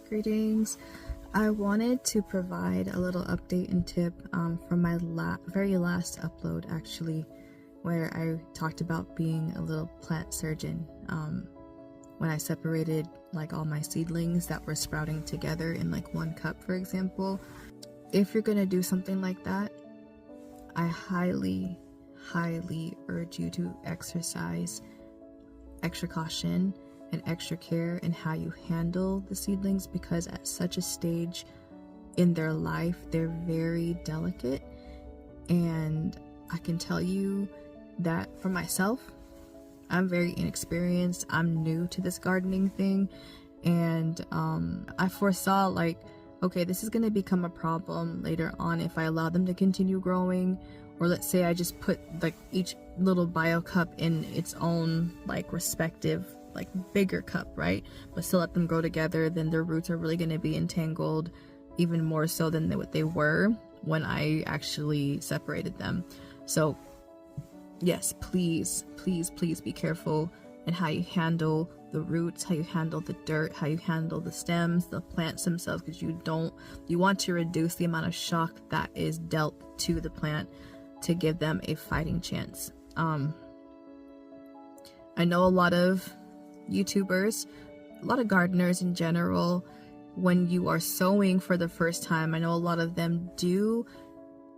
Greetings. I wanted to provide a little update and tip from my very last upload, actually, where I talked about being a little plant surgeon. When I separated like all my seedlings that were sprouting together in like one cup, for example. If you're gonna do something like that, I highly urge you to exercise extra caution and extra care in how you handle the seedlings, because at such a stage in their life they're very delicate. And I can tell you that for myself, I'm very inexperienced. I'm new to this gardening thing, and I foresaw like, okay, this is going to become a problem later on if I allow them to continue growing. Or let's say I just put like each little bio cup in its own like respective like bigger cup, right? But still let them grow together, then their roots are really going to be entangled even more so than what they were when I actually separated them. So yes, please be careful in how you handle the roots, how you handle the dirt, how you handle the stems, the plants themselves, because you want to reduce the amount of shock that is dealt to the plant to give them a fighting chance. I know a lot of YouTubers, a lot of gardeners in general, when you are sowing for the first time, I know a lot of them do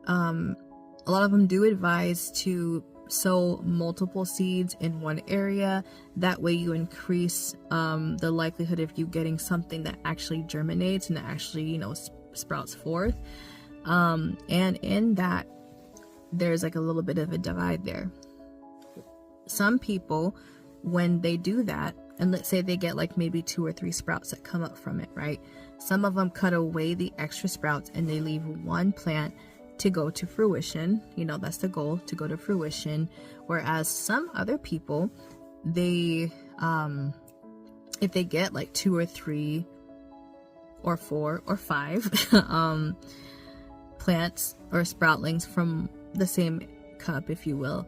advise to sow multiple seeds in one area. That way you increase the likelihood of you getting something that actually germinates and actually, sprouts forth. And in that, there's like a little bit of a divide there. Some people, when they do that, and let's say they get like maybe 2 or 3 sprouts that come up from it, right? Some of them cut away the extra sprouts and they leave one plant to go to fruition. That's the goal, to go to fruition. Whereas some other people, they if they get like 2 or 3 or 4 or 5 plants or sproutlings from the same cup, if you will,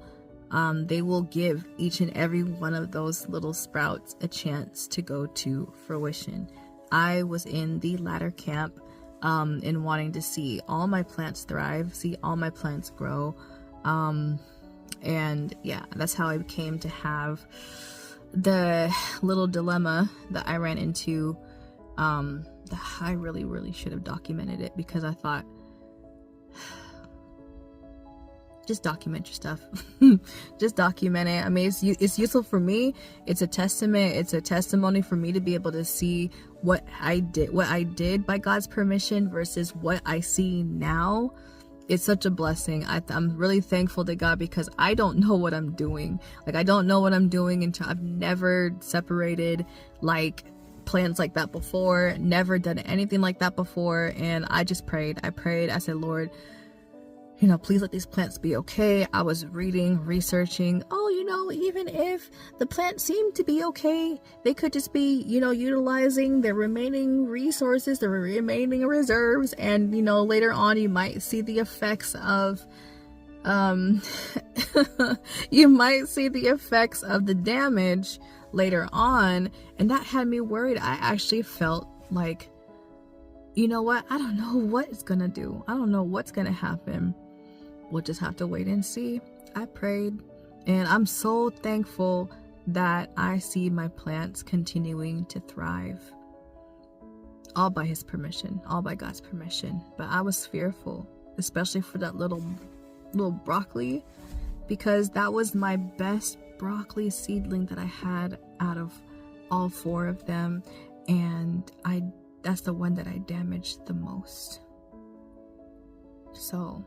they will give each and every one of those little sprouts a chance to go to fruition. I was in the latter camp, in wanting to see all my plants thrive, see all my plants grow. And yeah, that's how I came to have the little dilemma that I ran into. I really should have documented it, because I thought, just document your stuff. Just document it. I mean, it's useful for me. It's a testament. It's a testimony for me to be able to see what I did by God's permission versus what I see now. It's such a blessing. I'm really thankful to God, because I don't know what I'm doing. Like, I don't know what I'm doing until I've never separated like plants like that before, never done anything like that before. And I just prayed. I said, Lord, please let these plants be okay. I was reading, researching. Even if the plants seem to be okay, they could just be, utilizing their remaining resources, their remaining reserves. And, later on you might see the effects of, the damage later on. And that had me worried. I actually felt like, you know what? I don't know what it's gonna do. I don't know what's gonna happen. We'll just have to wait and see. I prayed, and I'm so thankful that I see my plants continuing to thrive. All by His permission, all by God's permission. But I was fearful, especially for that little broccoli, because that was my best broccoli seedling that I had out of all 4 of them, and that's the one that I damaged the most. So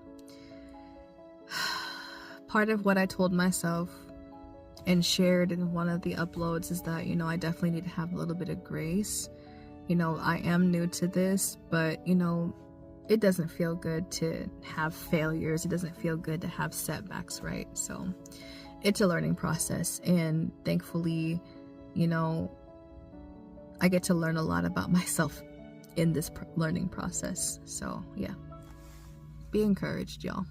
part of what I told myself and shared in one of the uploads is that, I definitely need to have a little bit of grace. I am new to this, but, it doesn't feel good to have failures. It doesn't feel good to have setbacks, right? So it's a learning process, and thankfully, I get to learn a lot about myself in this learning process. So yeah, be encouraged, y'all.